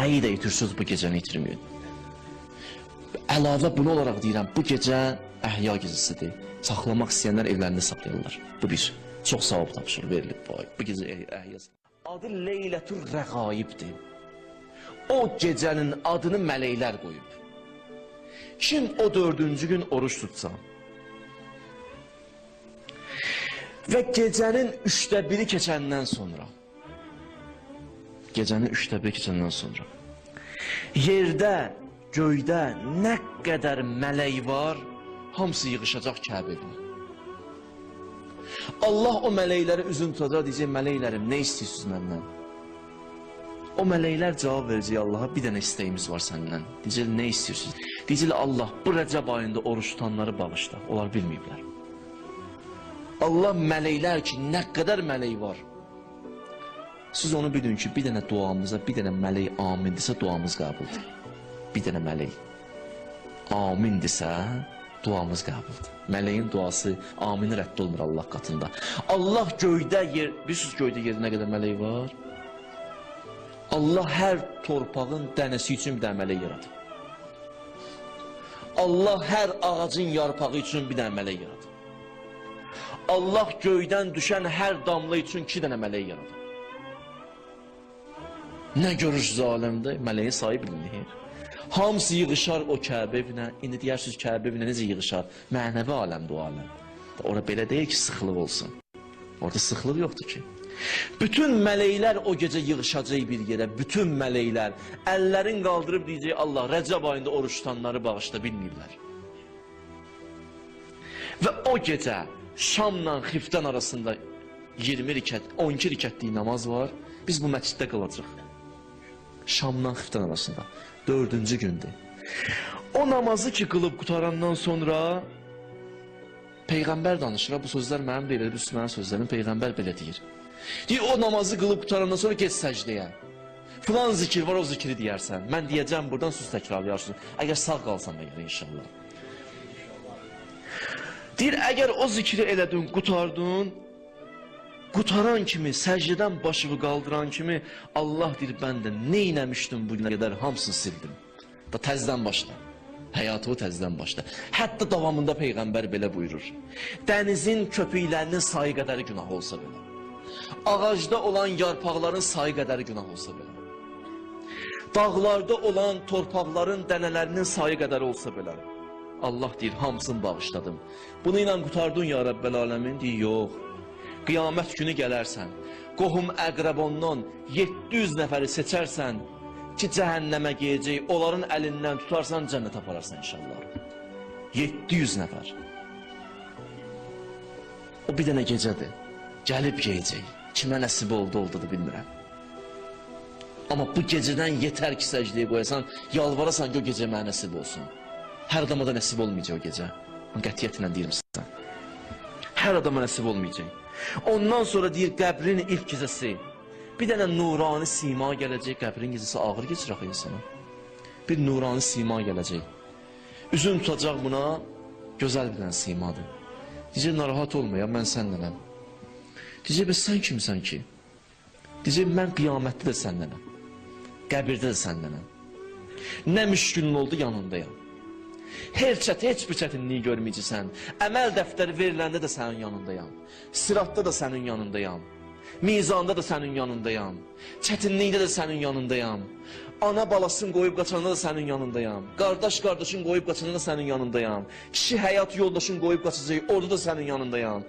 nəyi də itirsiniz, bu gecəni itirməyin. Əlavə bunu olaraq deyirəm, bu gecə əhya gecəsidir. Saxlamaq istəyənlər evlərində saxlayırlar. Bu bir. Çox savab tapışır, verilib bu gecə əhya. Adı Leylətur Rəğaibdir. O gecənin adını mələklər qoyub. Kim o 4-cü gün oruç tutsa və gecənin 1/3 keçəndən sonra, yerdə, göydə nə qədər mələk var, hamısı yığışacaq Kəbəyə. Allah o mələklərə üzün tutacaq, deyəcək, mələklərim, nə istəyirsiniz məndən? O mələklər cavab verəcək Allaha, bir dənə istəyimiz var səndən. Deyəcək, nə istəyirsiniz? Deyəcək, Allah, bu Rəcəb ayında oruç tutanları bağışla. Onlar bilməyiblər. Allah mələklər ki, nə qədər mələk var. Siz onu bilin ki, bir dənə duamıza, bir dənə mələk amindirsə, duamız qəbuldur. Bir dənə mələk amindirsə, duamız qəbuldur. Mələyin duası amin rədd olmur Allah qatında. Allah göydə yer, bilirsiniz göydə yerdə nə qədər mələk var? Allah hər torpağın dənəsi üçün bir dənə mələk yaratır. Allah hər ağacın yarpağı üçün bir dənə mələk yaratır. Allah göydən düşən hər damla üçün 2 dənə mələk yaradır. Nə görürsünüz aləmdə? Mələyin sayı bilinir. Hamısı yığışar o Kəbə evinə. İndi deyirsiniz Kəbə evinə necə yığışar? Mənəvi aləmdir o aləm. Orada belə deyil ki, sıxlıq olsun. Orada sıxlıq yoxdur ki. Bütün mələklər o gecə yığışacaq bir yerə. Bütün mələklər əllərin qaldırıb deyəcək, Allah Rəcəb ayında oruç tutanları bağışla, bilməyiblər. Və o gecə Şamla Xiftən arasında 20 rikət, 12 rikətlik namaz var. Biz bu məsciddə qılacaq. Şamla Xiftən arasında 4-cü gündür. O namazı ki qılıb qutarandan sonra Peyğəmbər danışır. Bu sözlər mənim deyil, bu mənim sözlərim, Peyğəmbər belə deyir. Deyir, o namazı qılıb qutarandan sonra get səcdəyə. Filan zikir var, o zikri deyərsən. Mən deyəcəm buradan söz təkrarlayarsınız. Əgər sağ qalsam əgər inşallah. Deyir, əgər o zikri elədin, qutardın, qutaran kimi, səcdədən başımı qaldıran kimi, Allah deyir, mən də neynəmişdim bugünə qədər, hamısını sildim. Da təzdən başla, həyatı təzdən başla. Hətta davamında Peyğəmbər belə buyurur. Dənizin köpüklərinin sayı qədəri günah olsa belə. Ağacda olan yarpaqların sayı qədəri günah olsa belə. Dağlarda olan torpaqların dənələrinin sayı qədəri olsa belə. Allah deyir, hamısını bağışladım. Bunu ilə qutardın ya Rəbbəl aləmin? Deyir, yox. Qiyamət günü gələrsən, qohum əqrəbondan 700 nəfəri seçərsən ki, cəhənnəmə geyəcək, onların əlindən tutarsan, cənnət apararsan inşallah. 700 nəfər. O bir dənə gecədir, gəlib geyəcək. Kimə nəsib oldu da bilmirəm. Amma bu gecədən yetər ki, səcdəyə qoyasan, yalvarasan ki, o gecə mənə nəsib olsun. Hər adama da nəsib olmayacaq o gecə. Qətiyyətlə deyirəm sizə. Hər adama nəsib olmayacaq. Ondan sonra deyir, qəbrin ilk gecəsi. Bir dənə nurani sima gələcək, qəbrin gecəsi ağır geçir axı insana. Bir nurani sima gələcək. Üzün tutacaq buna, gözəl bir dənə simadır. Deyəcək, narahat olmayam, mən səndənəm. Deyəcək, bəs sən kimsən ki? Deyəcək, mən qiyamətdə də səndənəm. Qəbirdə də səndənəm. Nə müşkülün oldu, yanındayam. Heç bir çətinliyi görməyəcəksən. Əməl dəftəri veriləndə də sənin yanındayam. Siratda da sənin yanındayam. Mizanda da sənin yanındayam. Çətinlikdə də sənin yanındayam. Ana balasını qoyub qaçanda da sənin yanındayam. Qardaş qardaşın qoyub qaçanda da sənin yanındayam. Kişi həyat yoldaşın qoyub qaçacaq, orada da sənin yanındayam.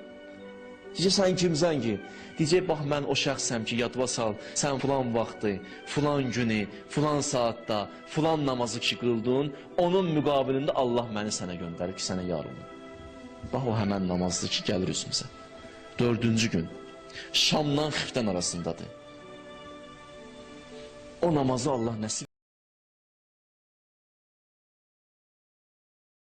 Deyəcək, sən kimsən ki? Deyəcək, bax, mən o şəxsəm ki, yadıma sal, sən filan vaxtı, filan günü, filan saatda, filan namazı ki qıldın, onun müqabilində Allah məni sənə göndərir ki, sənə yar olun. Bax, o həmən namazdır ki, gəlir üzümüzə. 4-cü gün, Şamdan Xiftən arasındadır. O namazı Allah nəsib